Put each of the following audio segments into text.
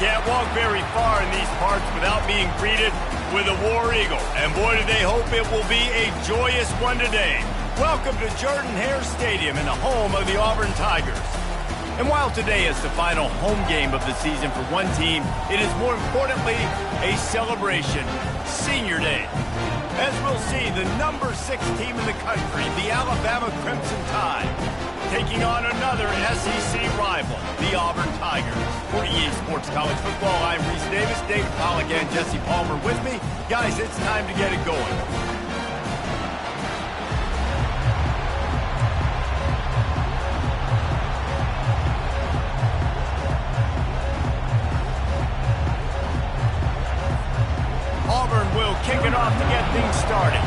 can't walk very far in these parts without being greeted with a War Eagle. And boy, do they hope it will be a joyous one today. Welcome to Jordan-Hare Stadium and the home of the Auburn Tigers. And while today is the final home game of the season for one team, it is more importantly a celebration, Senior Day. As we'll see, the number 6 team in the country, the Alabama Crimson Tide, taking on another SEC rival, the Auburn Tigers. For EA Sports College Football, I'm Reese Davis, David Pollack, and Jesse Palmer with me. Guys, it's time to get it going. Auburn will kick it off to get things started.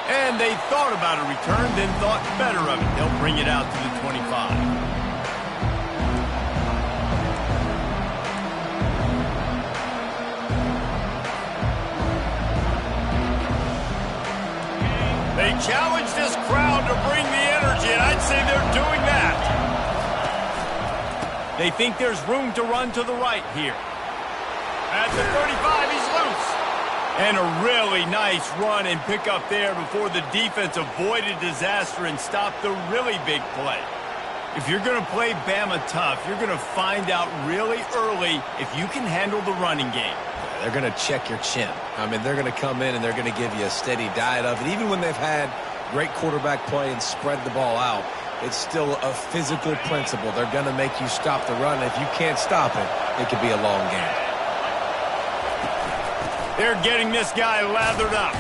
And they thought about a return, then thought better of it. They'll bring it out to the 25. They challenge this crowd to bring the energy, and I'd say they're doing that. They think there's room to run to the right here. At the 35, he's loose. And a really nice run and pick up there before the defense avoided disaster and stopped the really big play. If you're going to play Bama tough, you're going to find out really early if you can handle the running game. They're going to check your chin. I mean, they're going to come in and they're going to give you a steady diet of it. Even when they've had great quarterback play and spread the ball out, it's still a physical principle. They're going to make you stop the run. If you can't stop it, it could be a long game. They're getting this guy lathered up.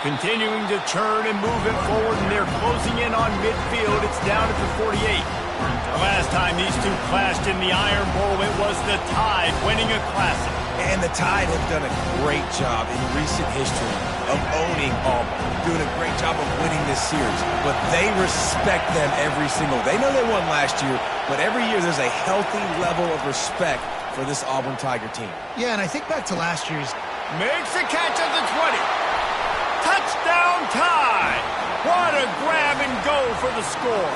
Continuing to turn and move it forward, and they're closing in on midfield. It's down at the 48. The last time these two clashed in the Iron Bowl, it was the Tide winning a Classic. And the Tide have done a great job in recent history of owning Auburn, doing a great job of winning this series. But they respect them every single. They know they won last year, but every year there's a healthy level of respect for this Auburn Tiger team. Yeah, and I think back to last year's. Makes the catch at the 20. Touchdown Tide! What a grab and go for the score.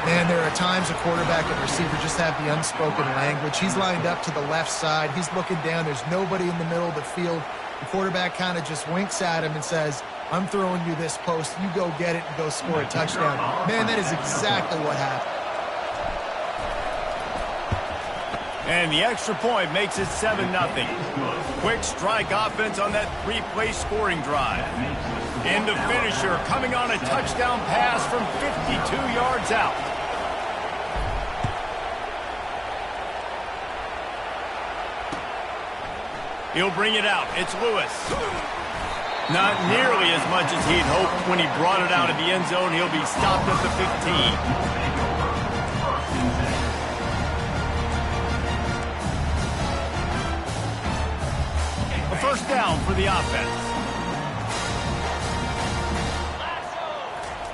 Man, there are times a quarterback and receiver just have the unspoken language. He's lined up to the left side. He's looking down. There's nobody in the middle of the field. The quarterback kind of just winks at him and says, I'm throwing you this post. You go get it and go score a touchdown. Man, that is exactly what happened. And the extra point makes it 7-0. Quick strike offense on that 3-play scoring drive. And the finisher coming on a touchdown pass from 52 yards out. He'll bring it out. It's Lewis. Not nearly as much as he'd hoped when he brought it out of the end zone. He'll be stopped at the 15. First down for the offense.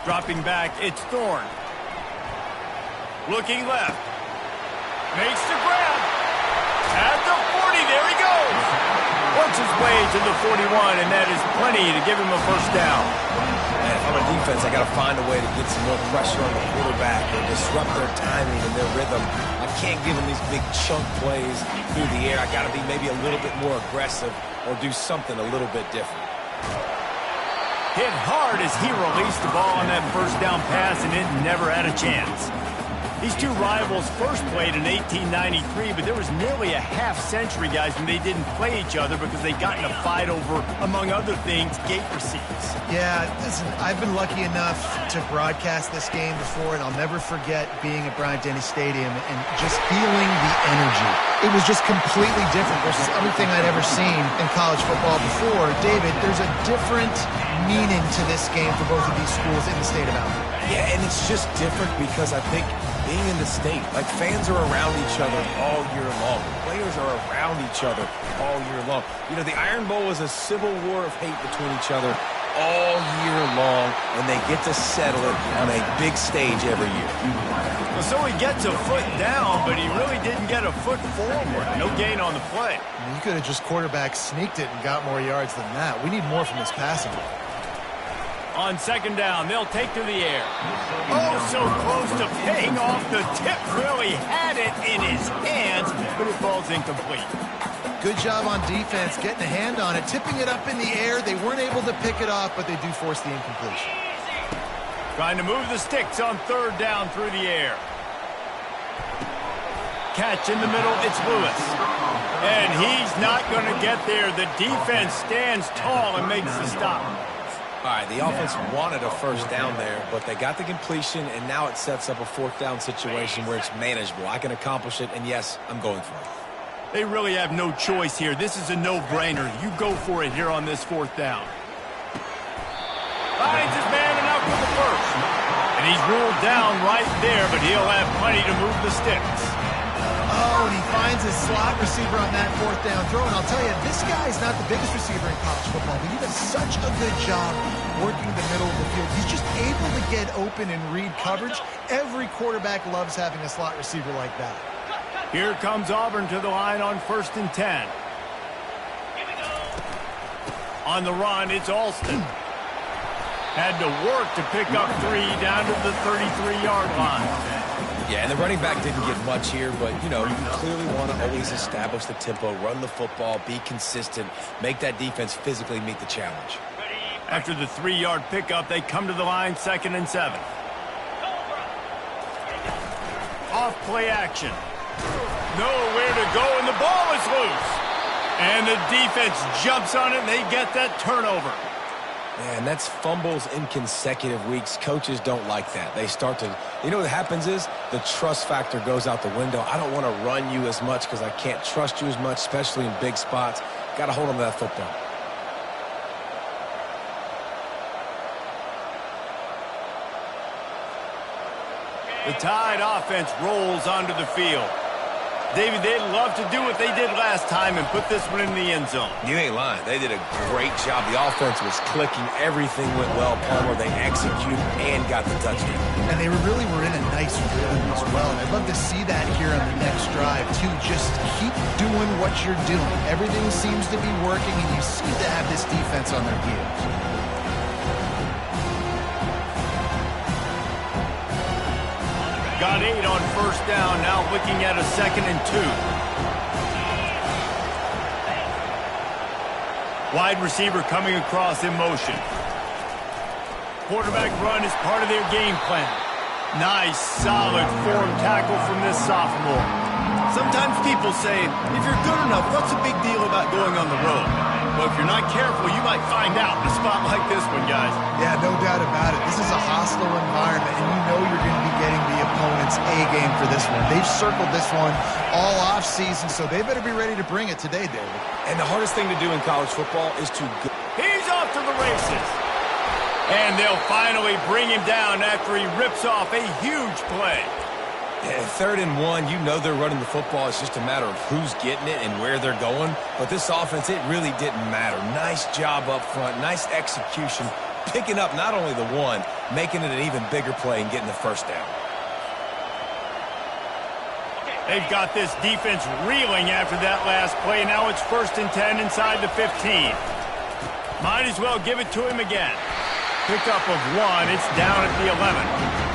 Dropping back, it's Thorne. Looking left. Makes the grab. At the 40, there he goes. Works his way to the 41, and that is plenty to give him a first down. And if I'm a defense, I got to find a way to get some more pressure on the quarterback or disrupt their timing and their rhythm. I can't give them these big chunk plays through the air. I got to be maybe a little bit more aggressive or do something a little bit different. Hit hard as he released the ball on that first down pass, and it never had a chance. These two rivals first played in 1893, but there was nearly a half-century, guys, when they didn't play each other because they got in a fight over, among other things, gate receipts. Yeah, listen, I've been lucky enough to broadcast this game before, and I'll never forget being at Bryant-Denny Stadium and just feeling the energy. It was just completely different versus everything I'd ever seen in college football before. David, there's a different meaning to this game for both of these schools in the state of Alabama. Yeah, and it's just different because I think being in the state, like fans are around each other all year long. Players are around each other all year long. You know, the Iron Bowl was a civil war of hate between each other all year long, and they get to settle it on a big stage every year. Well, so he gets a foot down, but he really didn't get a foot forward. No gain on the play. You could have just quarterback sneaked it and got more yards than that. We need more from this passing game. On second down, they'll take to the air. Oh, so close to paying off. The tip really had it in his hands, but it falls incomplete. Good job on defense getting a hand on it, tipping it up in the air. They weren't able to pick it off, but they do force the incompletion. Trying to move the sticks on third down through the air. Catch in the middle, it's Lewis. And he's not going to get there. The defense stands tall and makes the stop. All right, the offense wanted a first down there, but they got the completion, and now it sets up a fourth down situation where it's manageable. I can accomplish it, and yes, I'm going for it. They really have no choice here. This is a no-brainer. You go for it here on this fourth down. Finds his man and out for the first. And he's ruled down right there, but he'll have plenty to move the sticks. Oh, and he finds his slot receiver on that fourth down throw. And I'll tell you, this guy's not the biggest receiver in college football, but he does such a good job working the middle of the field. He's just able to get open and read coverage. Every quarterback loves having a slot receiver like that. Here comes Auburn to the line on 1st and 10. On the run, it's Alston. Had to work to pick up 3 down to the 33-yard line. Yeah, and the running back didn't get much here, but, you know, you clearly want to always establish the tempo, run the football, be consistent, make that defense physically meet the challenge. After the 3-yard pickup, they come to the line 2nd and 7. Off play action. Nowhere to go, and the ball is loose. And the defense jumps on it, and they get that turnover. Man, that's fumbles in consecutive weeks. Coaches don't like that. They start to, you know what happens is the trust factor goes out the window. I don't want to run you as much because I can't trust you as much, especially in big spots. Got to hold on to that football. The Tide offense rolls onto the field. David, they'd love to do what they did last time and put this one in the end zone. You ain't lying. They did a great job. The offense was clicking. Everything went well. Palmer, they executed and got the touchdown. And they really were in a nice rhythm as well. And I'd love to see that here on the next drive, too. Just keep doing what you're doing. Everything seems to be working, and you seem to have this defense on their heels. Got 8 on 1st down, now looking at a 2nd and 2. Wide receiver coming across in motion. Quarterback run is part of their game plan. Nice, solid form tackle from this sophomore. Sometimes people say, if you're good enough, what's the big deal about going on the road? Well, if you're not careful, you might find out in a spot like this one, guys. Yeah, no doubt about it. This is a hostile environment, and you know you're going to be getting the opponent's A-game for this one. They've circled this one all offseason, so they better be ready to bring it today, David. And the hardest thing to do in college football is to go. He's off to the races. And they'll finally bring him down after he rips off a huge play. Yeah, 3rd and 1, you know they're running the football. It's just a matter of who's getting it and where they're going. But this offense, it really didn't matter. Nice job up front, nice execution, picking up not only the one, making it an even bigger play and getting the first down. They've got this defense reeling after that last play. Now it's 1st and 10 inside the 15. Might as well give it to him again. Pickup of 1, it's down at the 11.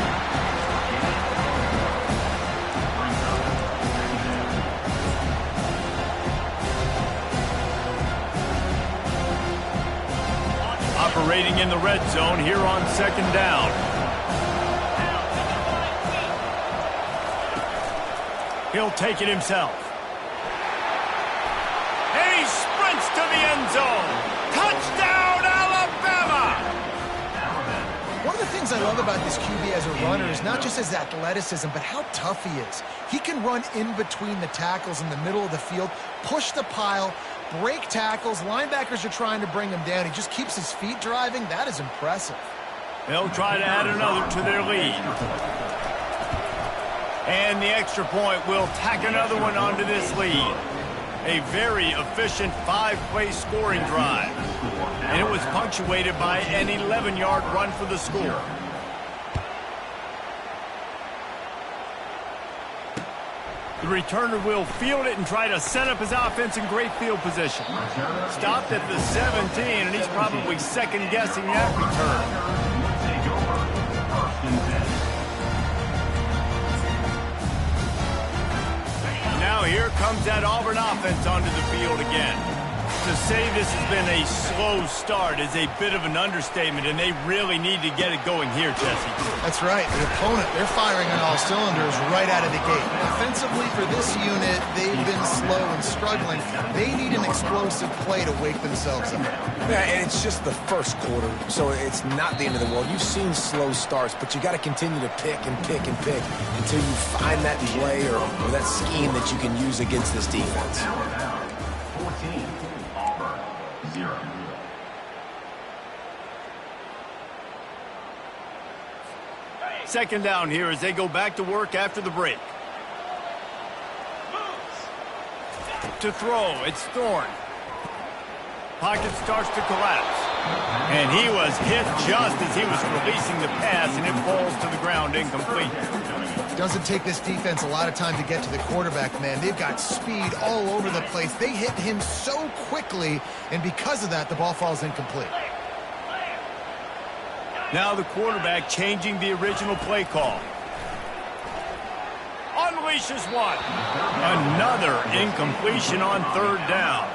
Operating in the red zone here on 2nd down. He'll take it himself. And he sprints to the end zone. Touchdown, Alabama! One of the things I love about this QB as a runner is not just his athleticism, but how tough he is. He can run in between the tackles in the middle of the field, push the pile, break tackles. Linebackers are trying to bring him down. He just keeps his feet driving. That is impressive. They'll try to add another to their lead. And the extra point will tack another one onto this lead. A very efficient 5-play scoring drive. And it was punctuated by an 11-yard run for the score. The returner will field it and try to set up his offense in great field position. Stopped at the 17, and he's probably second-guessing that return. Now here comes that Auburn offense onto the field again. To say this has been a slow start is a bit of an understatement, and they really need to get it going here, Jesse. That's right. The opponent, they're firing on all cylinders right out of the gate. Offensively, for this unit, they've been slow and struggling. They need an explosive play to wake themselves up. Yeah, and it's just the first quarter, so it's not the end of the world. You've seen slow starts, but you got to continue to pick and pick and pick until you find that play or that scheme that you can use against this defense. 14, Auburn, 0. Second down here as they go back to work after the break. To throw, it's Thorne. Pocket starts to collapse. And he was hit just as he was releasing the pass, and it falls to the ground incomplete. Doesn't take this defense a lot of time to get to the quarterback, man. They've got speed all over the place. They hit him so quickly, and because of that, the ball falls incomplete. Now the quarterback changing the original play call. Unleashes one. Another incompletion on third down.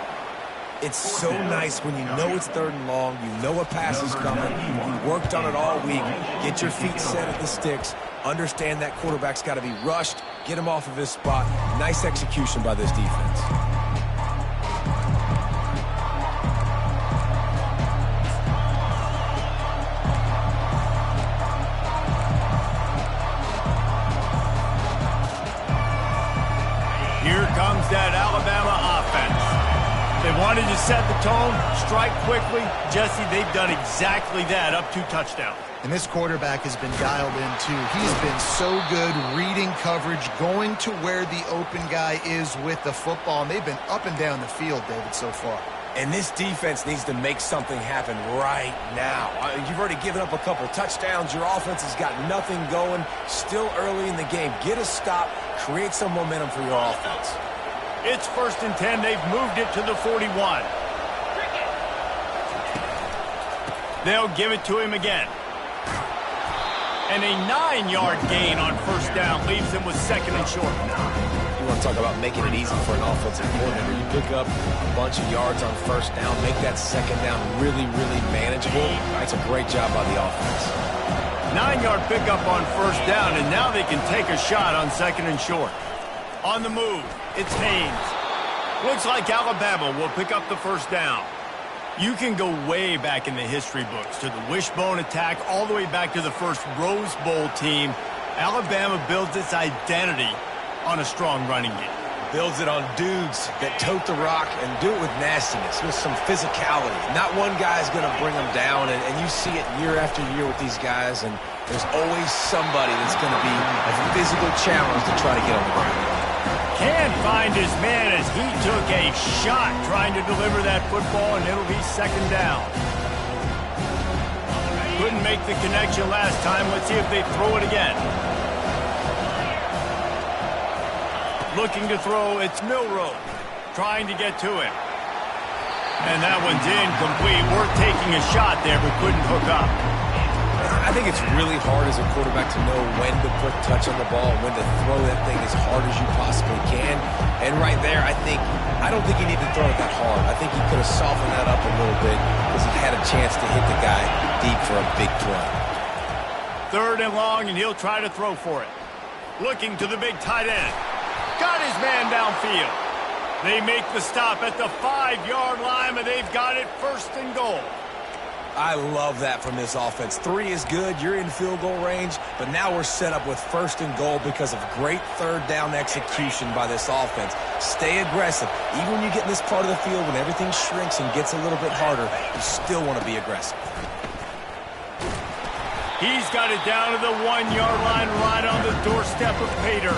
It's so nice when you know it's third and long, you know a pass is coming, you worked on it all week, get your feet set at the sticks, understand that quarterback's got to be rushed, get him off of his spot. Nice execution by this defense. Here comes that Alabama offense. They wanted to set the tone, strike quickly. Jesse, they've done exactly that, up 2 touchdowns. And this quarterback has been dialed in, too. He's been so good reading coverage, going to where the open guy is with the football. And they've been up and down the field, David, so far. And this defense needs to make something happen right now. You've already given up a couple touchdowns. Your offense has got nothing going. Still early in the game. Get a stop. Create some momentum for your offense. It's 1st and 10. They've moved it to the 41. They'll give it to him again. And a 9-yard gain on 1st down leaves them with 2nd and short. You want to talk about making it easy for an offensive coordinator. You pick up a bunch of yards on 1st down, make that 2nd down really, really manageable. That's a great job by the offense. 9-yard pickup on 1st down, and now they can take a shot on 2nd and short. On the move, it's Haynes. Looks like Alabama will pick up the 1st down. You can go way back in the history books to the wishbone attack all the way back to the first Rose Bowl team. Alabama builds its identity on a strong running game. Builds it on dudes that tote the rock and do it with nastiness, with some physicality. Not one guy's going to bring them down, and you see it year after year with these guys, and there's always somebody that's going to be a physical challenge to try to get on the ground. Can't find his man as he took a shot trying to deliver that football, and it'll be 2nd down. Couldn't make the connection last time. Let's see if they throw it again. Looking to throw, it's Milroe trying to get to him. And that one's incomplete. Worth taking a shot there, but couldn't hook up. I think it's really hard as a quarterback to know when to put touch on the ball, when to throw that thing as hard as you possibly can. And right there, I don't think he needed to throw it that hard. I think he could have softened that up a little bit because he had a chance to hit the guy deep for a big play. 3rd and long, and he'll try to throw for it. Looking to the big tight end. Got his man downfield. They make the stop at the 5-yard line, and they've got it 1st and goal. I love that from this offense. 3 is good. You're in field goal range, but now we're set up with 1st and goal because of great 3rd down execution by this offense. Stay aggressive. Even when you get in this part of the field, when everything shrinks and gets a little bit harder, you still want to be aggressive. He's got it down to the 1-yard line right on the doorstep of Pater.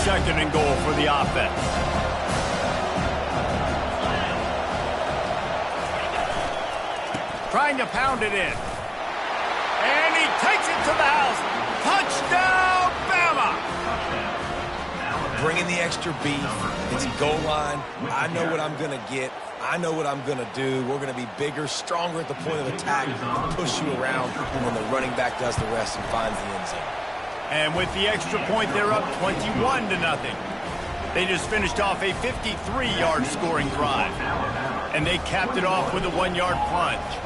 2nd and goal for the offense. Trying to pound it in. takes it to the house. Touchdown, Bama! Bringing the extra beef. It's a goal line. I know what I'm going to get. I know what I'm going to do. We're going to be bigger, stronger at the point of attack, and push you around when the running back does the rest and finds the end zone. And with the extra point, they're up 21-0. They just finished off a 53-yard scoring drive. And they capped it off with a 1-yard plunge.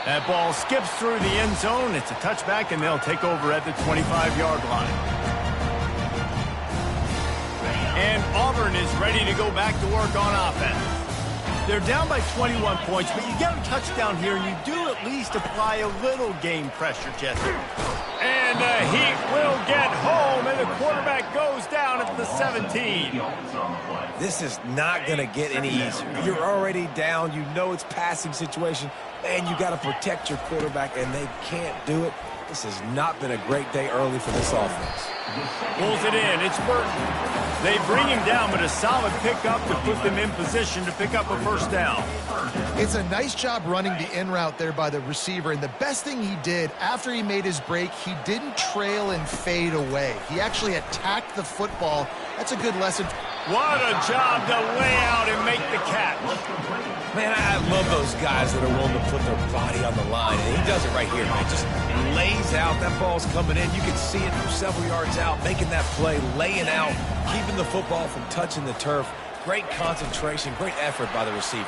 That ball skips through the end zone. It's a touchback, and they'll take over at the 25-yard line. And Auburn is ready to go back to work on offense. They're down by 21 points, but you get a touchdown here, and you do at least apply a little game pressure, Jesse. And the Heat will get home, and the quarterback goes down at the 17. This is not going to get any easier. You're already down. You know it's passing situation, and you got to protect your quarterback, and they can't do it. This has not been a great day early for this offense. Pulls it in. It's Burton. They bring him down, but a solid pickup to put them in position to pick up a first down. It's a nice job running the in route there by the receiver, and the best thing he did after he made his break, he didn't trail and fade away. He actually attacked the football. That's a good lesson. What a job to lay out and make the catch. Man, I love those guys that are willing to put their body on the line, and he does it right here, man. Just lays out. That ball's coming in. You can see it from several yards out, making that play, laying out, keeping the football from touching the turf. Great concentration, great effort by the receiver.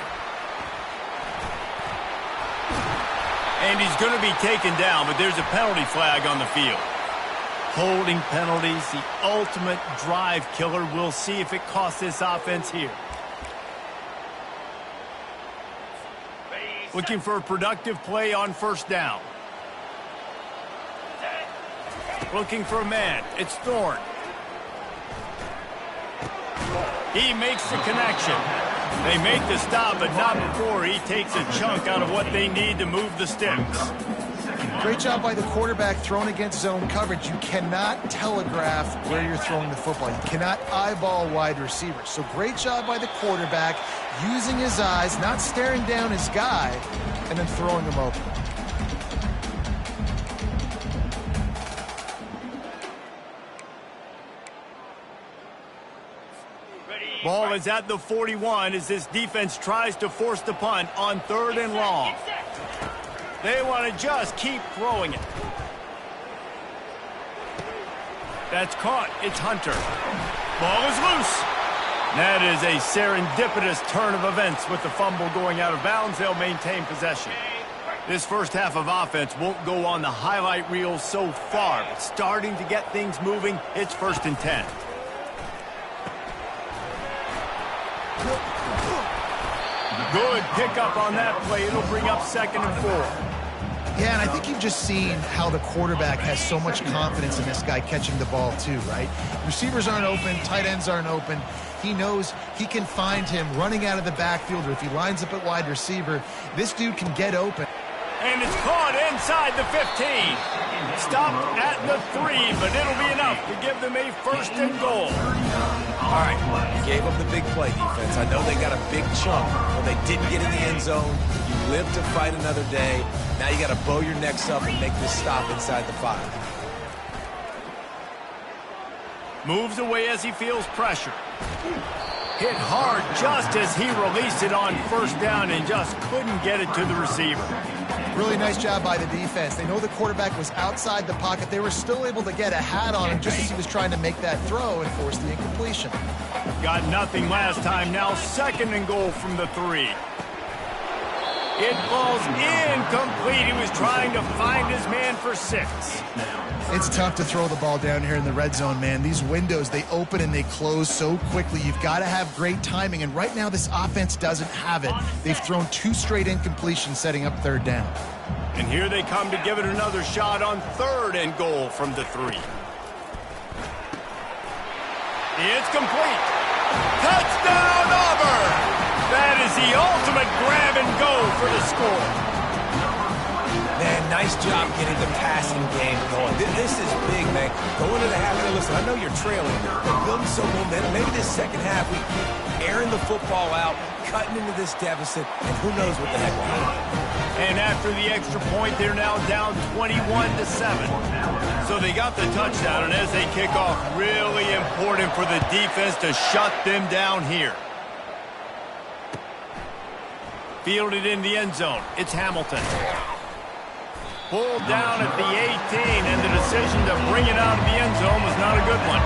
And he's going to be taken down, but there's a penalty flag on the field. Holding penalties, the ultimate drive killer. We'll see if it costs this offense here. Looking for a productive play on first down. Looking for a man. It's Thorne. He makes the connection. They make the stop, but not before he takes a chunk out of what they need to move the sticks. Great job by the quarterback thrown against zone coverage. You cannot telegraph where you're throwing the football. You cannot eyeball wide receivers. So great job by the quarterback using his eyes, not staring down his guy, and then throwing him open. Ball is at the 41 as this defense tries to force the punt on 3rd and long. They want to just keep throwing it. That's caught. It's Hunter. Ball is loose. That is a serendipitous turn of events with the fumble going out of bounds. They'll maintain possession. This first half of offense won't go on the highlight reel so far, but starting to get things moving. It's 1st and 10. Good pickup on that play. It'll bring up 2nd and 4. Yeah, and I think you've just seen how the quarterback has so much confidence in this guy catching the ball too, right? Receivers aren't open, tight ends aren't open. He knows he can find him running out of the backfield, or if he lines up at wide receiver, this dude can get open. And it's caught inside the 15. Stopped at the 3, but it'll be enough to give them a 1st and goal. All right, you gave up the big play defense. I know they got a big chunk, but they didn't get in the end zone. You live to fight another day. Now you got to bow your necks up and make this stop inside the 5. Moves away as he feels pressure. Hit hard just as he released it on 1st down and just couldn't get it to the receiver. Really nice job by the defense. They know the quarterback was outside the pocket. They were still able to get a hat on him just as he was trying to make that throw and force the incompletion. Got nothing last time. Now 2nd and goal from the 3. It falls incomplete. He was trying to find his man for 6. It's tough to throw the ball down here in the red zone, man. These windows, they open and they close so quickly. You've got to have great timing, and right now this offense doesn't have it. They've thrown 2 straight incompletions setting up 3rd down. And here they come to give it another shot on 3rd and goal from the 3. It's complete. Touchdown, Auburn! That is the ultimate grab and go for the score. Man, nice job getting the passing game going. This is big, man. Going into the half, listen, I know you're trailing, but building some momentum. Maybe this second half, we keep airing the football out, cutting into this deficit, and who knows what the heck will happen. And after the extra point, they're now down 21-7. So they got the touchdown, and as they kick off, really important for the defense to shut them down here. Fielded in the end zone. It's Hamilton. Pulled down at the 18, and the decision to bring it out of the end zone was not a good one.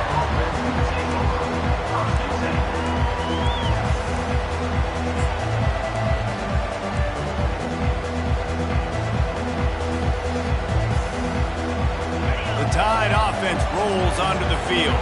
The Tide offense rolls onto the field.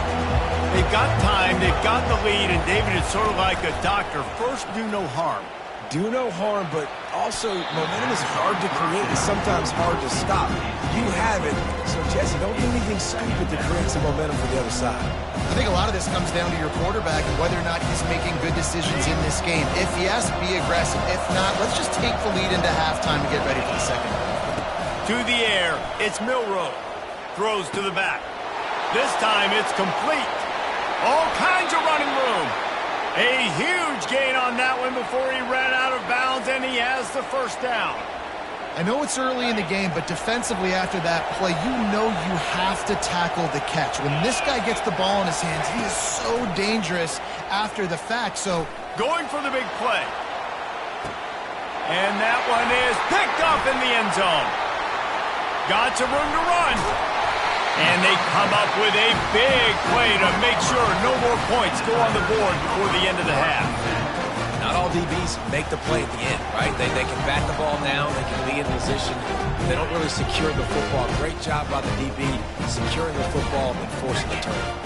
They've got time, they've got the lead, and David is sort of like a doctor. First, do no harm. Do no harm, but also momentum is hard to create. It's sometimes hard to stop. You have it, so Jesse, don't do anything stupid to create some momentum for the other side. I think a lot of this comes down to your quarterback and whether or not he's making good decisions in this game. If yes, be aggressive. If not, let's just take the lead into halftime and get ready for the second half. To the air, it's Milroe. Throws to the back. This time it's complete. All kinds of running room. A huge gain on that one before he ran out of bounds, and he has the first down. I know it's early in the game, but defensively after that play, you know you have to tackle the catch. When this guy gets the ball in his hands, he is so dangerous after the fact. So going for the big play. And that one is picked up in the end zone. Got some room to run. And they come up with a big play to make sure no more points go on the board before the end of the half. Not all DBs make the play at the end, right? They can bat the ball down, they can be in position, but they don't really secure the football. Great job by the DB securing the football and forcing the turnover.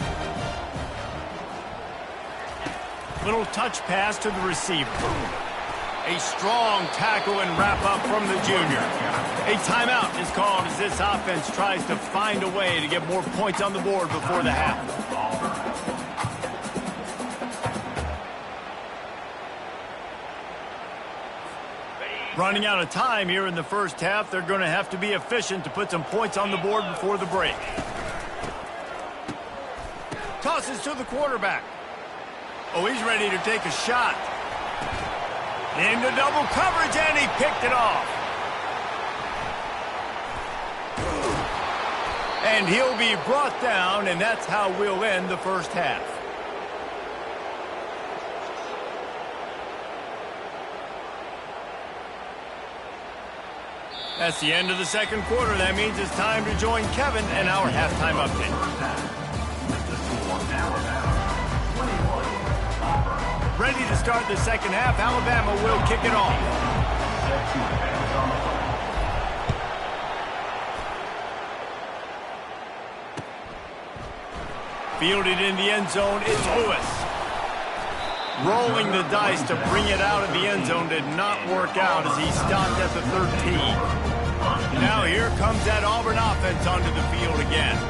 Little touch pass to the receiver. A strong tackle and wrap-up from the junior. A timeout is called as this offense tries to find a way to get more points on the board before the half. Running out of time here in the first half, they're going to have to be efficient to put some points on the board before the break. Tosses to the quarterback. Oh, he's ready to take a shot. Into double coverage, and he picked it off. And he'll be brought down, and that's how we'll end the first half. That's the end of the second quarter. That means it's time to join Kevin and our halftime update. Ready to start the second half. Alabama will kick it off. Fielded in the end zone, it's Lewis. Rolling the dice to bring it out of the end zone did not work out as he stopped at the 13. Now here comes that Auburn offense onto the field again.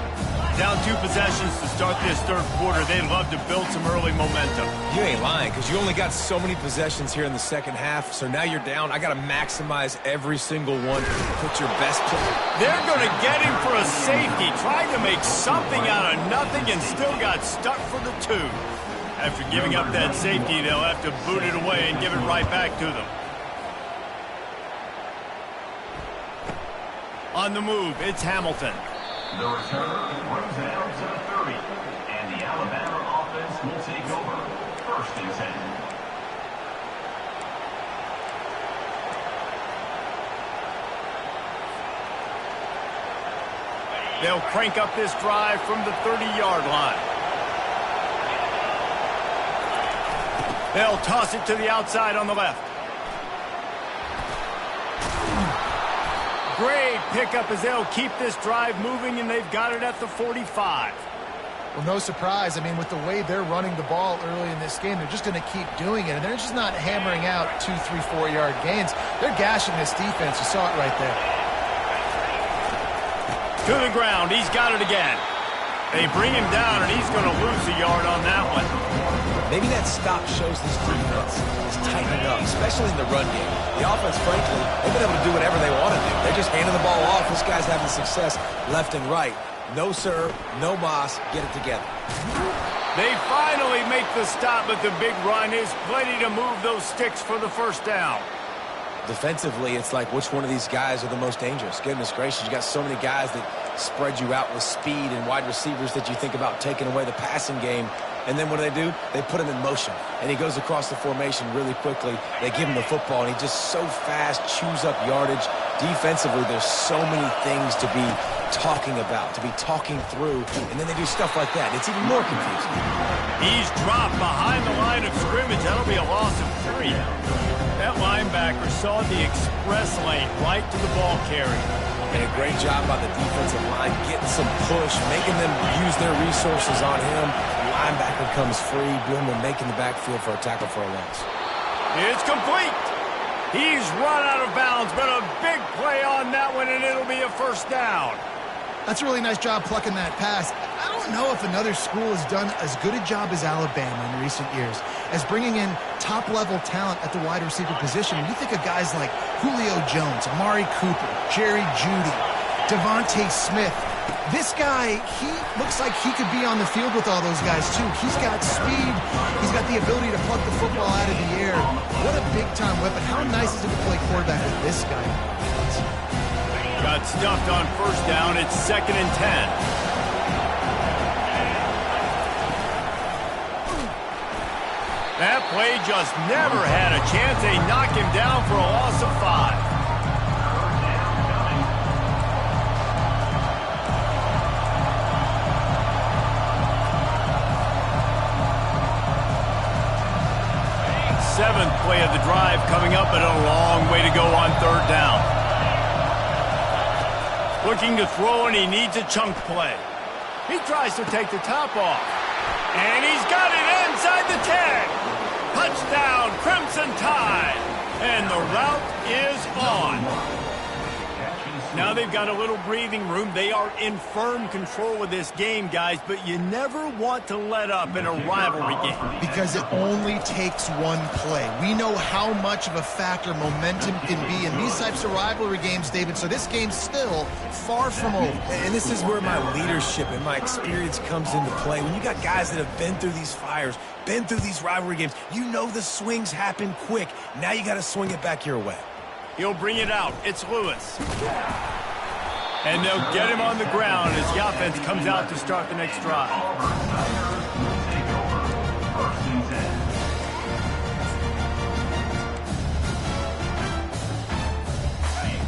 Down 2 possessions to start this third quarter. They'd love to build some early momentum. You ain't lying, because you only got so many possessions here in the second half, so now you're down. I got to maximize every single one. Put your best play. They're going to get him for a safety, trying to make something out of nothing, and still got stuck for the 2. After giving up that safety, they'll have to boot it away and give it right back to them. On the move, it's Hamilton. The returner brings it out to the 30, and the Alabama offense will take over. 1st and 10. They'll crank up this drive from the 30-yard line. They'll toss it to the outside on the left. Great pickup as they'll keep this drive moving, and they've got it at the 45. Well, no surprise. I mean, with the way they're running the ball early in this game, they're just going to keep doing it. And they're just not hammering out 2, 3, 4-yard gains. They're gashing this defense. You saw it right there. To the ground. He's got it again. They bring him down, and he's going to lose a yard on that one. Maybe that stop shows this defense is tightening up, especially in the run game. The offense, frankly, they've been able to do whatever they want to do. They're just handing the ball off. This guy's having success left and right. No sir, no mas, get it together. They finally make the stop, but the big run is plenty to move those sticks for the first down. Defensively, it's like which one of these guys are the most dangerous. Goodness gracious, you got so many guys that spread you out with speed and wide receivers that you think about taking away the passing game. And then what do? They put him in motion. And he goes across the formation really quickly. They give him the football, and he just so fast chews up yardage. Defensively, there's so many things to be talking about, to be talking through, and then they do stuff like that. It's even more confusing. He's dropped behind the line of scrimmage. That'll be a loss of 3. That linebacker saw the express lane right to the ball carrier. And a great job by the defensive line, getting some push, making them use their resources on him. The linebacker comes free, boom, and making the backfield for a tackle for a loss. It's complete. He's run out of bounds, but a big play on that one, and it'll be a first down. That's a really nice job plucking that pass. I don't know if another school has done as good a job as Alabama in recent years as bringing in top-level talent at the wide receiver position. When you think of guys like Julio Jones, Amari Cooper, Jerry Jeudy, Devontae Smith, this guy, he looks like he could be on the field with all those guys, too. He's got speed. He's got the ability to pluck the football out of the air. What a big-time weapon. How nice is it to play quarterback with this guy? Got stuffed on first down. It's 2nd and 10. That play just never had a chance. They knock him down for a loss of 5. Seventh play of the drive coming up, but a long way to go on 3rd down. Looking to throw, and he needs a chunk play. He tries to take the top off. And he's got it inside the 10. Touchdown, Crimson Tide. And the route is on. Now they've got a little breathing room. They are in firm control of this game, guys, but you never want to let up in a rivalry game. Because it only takes one play. We know how much of a factor momentum can be in these types of rivalry games, David, so this game's still far from over. And this is where my leadership and my experience comes into play. When you got guys that have been through these fires, been through these rivalry games, you know the swings happen quick. Now you got to swing it back your way. He'll bring it out. It's Lewis. And they'll get him on the ground as the offense comes out to start the next drive.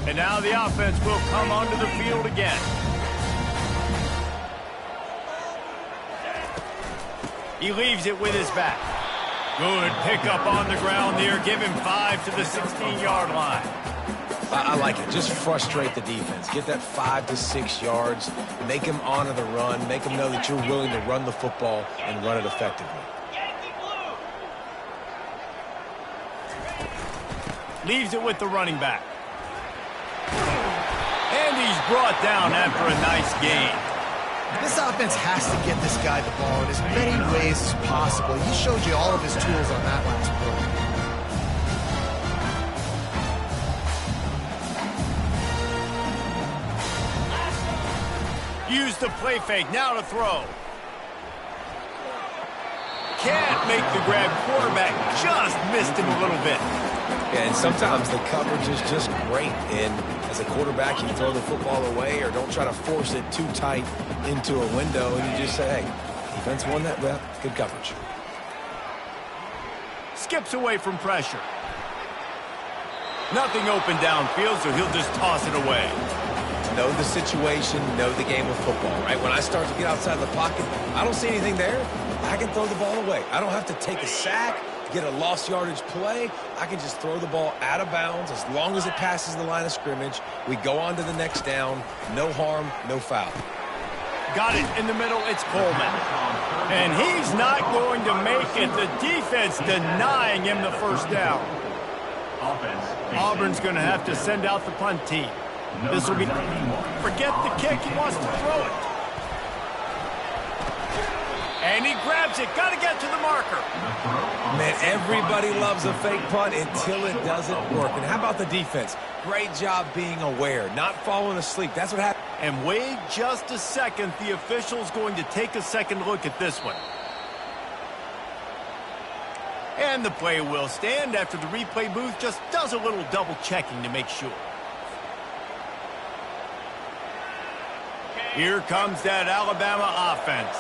And now the offense will come onto the field again. He leaves it with his back. Good pickup on the ground there. Give him 5 to the 16-yard line. I like it. Just frustrate the defense. Get that 5 to 6 yards. Make them honor the run. Make them know that you're willing to run the football and run it effectively. Leaves it with the running back. And he's brought down after a nice gain. This offense has to get this guy the ball in as many ways as possible. He showed you all of his tools on that last play. Use the play fake. Now to throw. Can't make the grab. Quarterback just missed him a little bit. Yeah, and sometimes the coverage is just great. And as a quarterback, you throw the football away or don't try to force it too tight into a window. And you just say, hey, defense won that rep. Good coverage. Skips away from pressure. Nothing open downfield, so he'll just toss it away. Know the situation, know the game of football, right? When I start to get outside the pocket, I don't see anything there. I can throw the ball away. I don't have to take a sack, get a lost yardage play. I can just throw the ball out of bounds as long as it passes the line of scrimmage. We go on to the next down. No harm, no foul. Got it in the middle. It's Coleman. And he's not going to make it. The defense denying him the first down. Auburn's going to have to send out the punt team. This will be... Forget the kick. He wants to throw it. And And he grabs it. Got to get to the marker. Man, everybody loves a fake punt until it doesn't work. And how about the defense? Great job being aware, not falling asleep. That's what happened. And wait just a second. The official's going to take a second look at this one. And the play will stand after the replay booth just does a little double checking to make sure. Here comes that Alabama offense.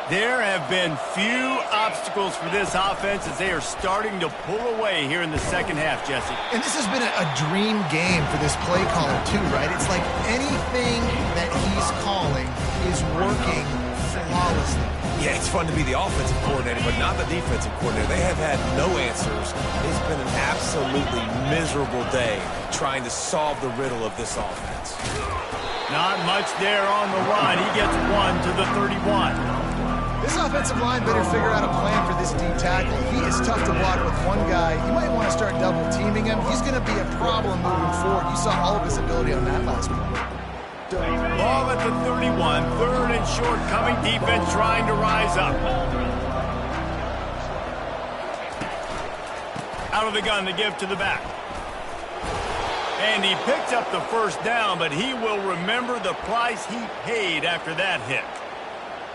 There have been few obstacles for this offense as they are starting to pull away here in the second half, Jesse. And this has been a dream game for this play caller too, right? It's like anything that he's calling is working flawlessly. Yeah, it's fun to be the offensive coordinator, but not the defensive coordinator. They have had no answers. It's been an absolutely miserable day trying to solve the riddle of this offense. Not much there on the run. He gets one to the 31. This offensive line better figure out a plan for this D tackle. He is tough to block with one guy. You might want to start double teaming him. He's going to be a problem moving forward. You saw all of his ability on that last one. Ball at the 31. Third and short coming. Defense trying to rise up. Out of the gun to give to the back. And he picked up the first down, but he will remember the price he paid after that hit.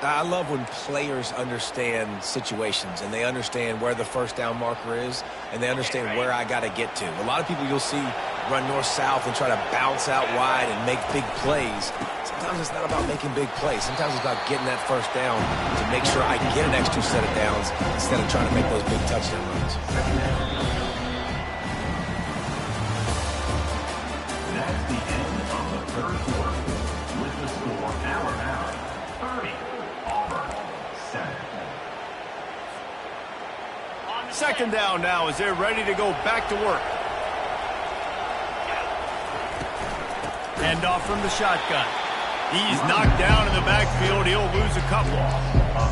I love when players understand situations and they understand where the first down marker is and they understand where I got to get to. A lot of people you'll see run north-south and try to bounce out wide and make big plays. Sometimes it's not about making big plays. Sometimes it's about getting that first down to make sure I get an extra set of downs instead of trying to make those big touchdown runs. That's the end of the third quarter. With the score, Alabama 30, Auburn 7. Second down now as they're ready to go back to work. Hand off from the shotgun. He's knocked down in the backfield. He'll lose a couple.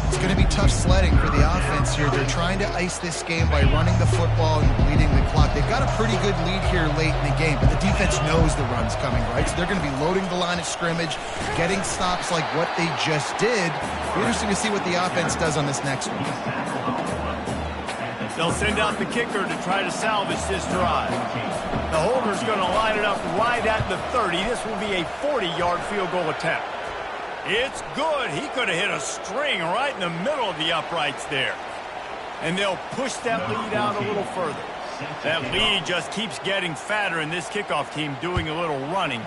It's going to be tough sledding for the offense here. They're trying to ice this game by running the football and bleeding the clock. They've got a pretty good lead here late in the game, but the defense knows the run's coming, right? So they're going to be loading the line of scrimmage, getting stops like what they just did. It'll be interesting to see what the offense does on this next one. They'll send out the kicker to try to salvage this drive. The holder's going to line it up right at the 30. This will be a 40-yard field goal attempt. It's good. He could have hit a string right in the middle of the uprights there. And they'll push that lead out a little further. That lead just keeps getting fatter, and this kickoff team doing a little running.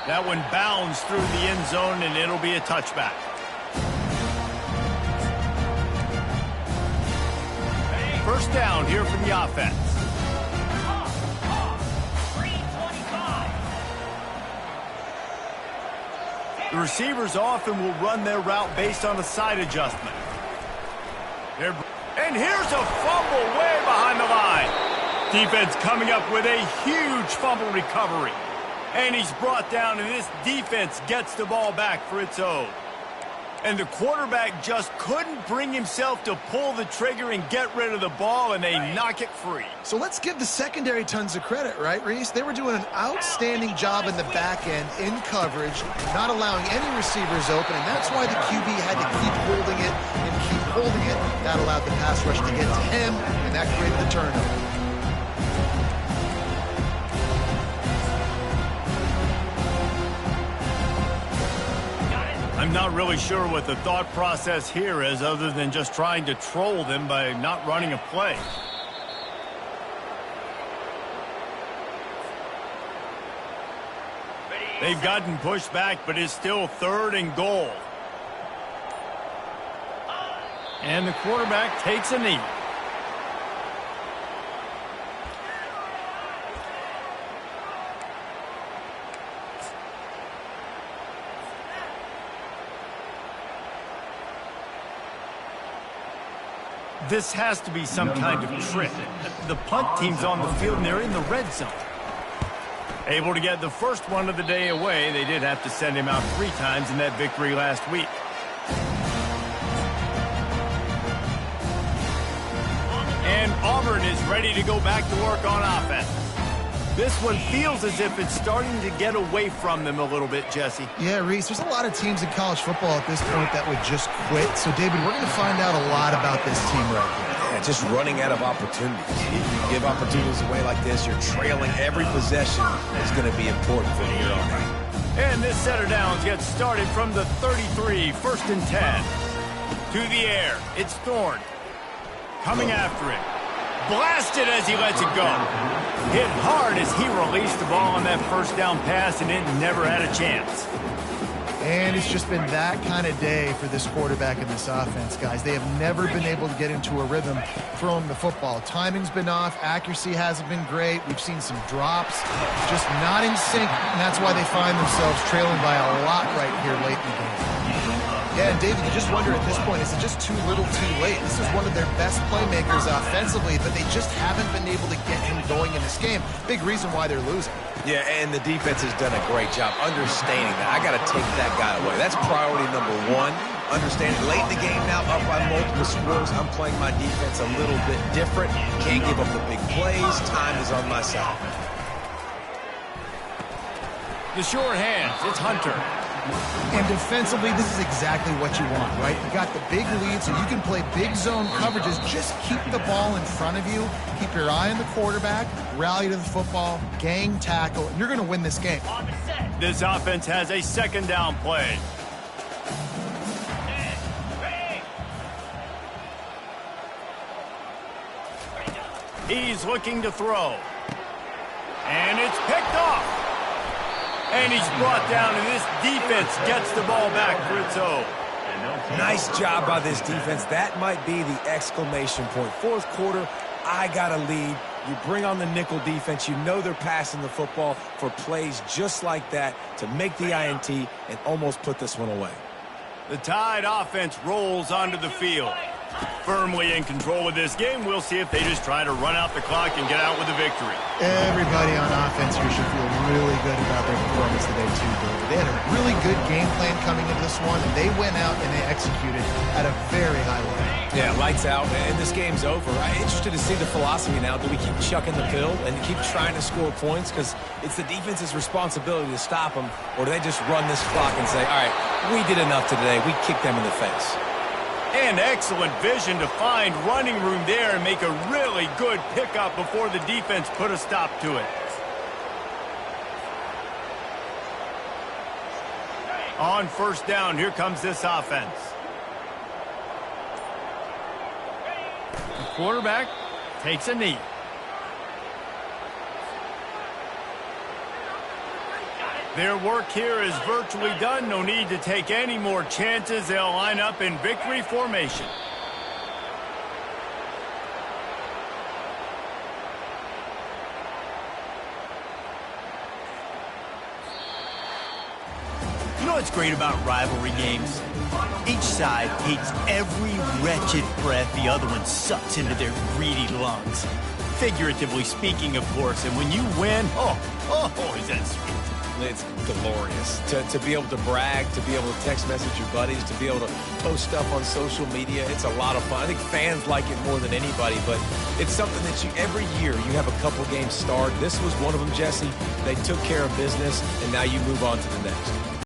That one bounds through the end zone, and it'll be a touchback. First down here for the offense. The receivers often will run their route based on a side adjustment. And here's a fumble way behind the line. Defense coming up with a huge fumble recovery. And he's brought down, and this defense gets the ball back for its own. And the quarterback just couldn't bring himself to pull the trigger and get rid of the ball, and they knock it free. So let's give the secondary tons of credit, right, Reese? They were doing an outstanding job in the back end, in coverage, not allowing any receivers open, and that's why the QB had to keep holding it and keep holding it. That allowed the pass rush to get to him, and that created the turnover. I'm not really sure what the thought process here is other than just trying to troll them by not running a play. They've gotten pushed back, but it's still third and goal. And the quarterback takes a knee. This has to be some kind of trick. The punt team's on the field, and they're in the red zone. Able to get the first one of the day away. They did have to send him out 3 times in that victory last week. And Auburn is ready to go back to work on offense. This one feels as if it's starting to get away from them a little bit, Jesse. Yeah, Reese, there's a lot of teams in college football at this point that would just quit. So, David, we're going to find out a lot about this team right here. Yeah, just running out of opportunities. You give opportunities away like this, you're trailing. Every possession is going to be important from here on out. And this set of downs gets started from the 33, 1st and 10. To the air, it's Thorne. Coming after it. Blasted as he lets it go. Hit hard as he released the ball on that first down pass, and it never had a chance. And it's just been that kind of day for this quarterback and this offense, guys. They have never been able to get into a rhythm throwing the football. Timing's been off. Accuracy hasn't been great. We've seen some drops. Just not in sync, and that's why they find themselves trailing by a lot right here late in the game. Yeah, and David, you just wonder at this point, is it just too little too late? This is one of their best playmakers offensively, but they just haven't been able to get him going in this game. Big reason why they're losing. Yeah, and the defense has done a great job understanding that. I got to take that guy away. That's priority number one. Understanding late in the game now, up by multiple scores, I'm playing my defense a little bit different. Can't give up the big plays. Time is on my side. The short hands, it's Hunter. And defensively, this is exactly what you want, right? You got the big lead, so you can play big zone coverages. Just keep the ball in front of you. Keep your eye on the quarterback. Rally to the football. Gang tackle. And you're going to win this game. This offense has a 2nd down play. He's looking to throw. And it's picked off. And he's brought down, and this defense gets the ball back for its own. Nice job by this defense. That might be the exclamation point. 4th quarter, I got a lead. You bring on the nickel defense. You know they're passing the football for plays just like that to make the INT and almost put this one away. The Tide offense rolls onto the field. Firmly in control of this game. We'll see if they just try to run out the clock and get out with a victory. Everybody on offense here should feel really good about their performance today, too, David. They had a really good game plan coming into this one, and they went out and they executed at a very high level. Yeah, lights out, and this game's over. I'm interested to see the philosophy now. Do we keep chucking the pill and keep trying to score points? Because it's the defense's responsibility to stop them, or do they just run this clock and say, all right, we did enough today. We kicked them in the face. And excellent vision to find running room there and make a really good pickup before the defense put a stop to it. On 1st down, here comes this offense. The quarterback takes a knee. Their work here is virtually done. No need to take any more chances. They'll line up in victory formation. You know what's great about rivalry games? Each side hates every wretched breath the other one sucks into their greedy lungs. Figuratively speaking, of course. And when you win, oh, is that sweet. It's glorious to be able to brag, to be able to text message your buddies, to be able to post stuff on social media. It's a lot of fun. I think fans like it more than anybody, but it's something that every year you have a couple games start. This was one of them, Jesse. They took care of business, and now you move on to the next.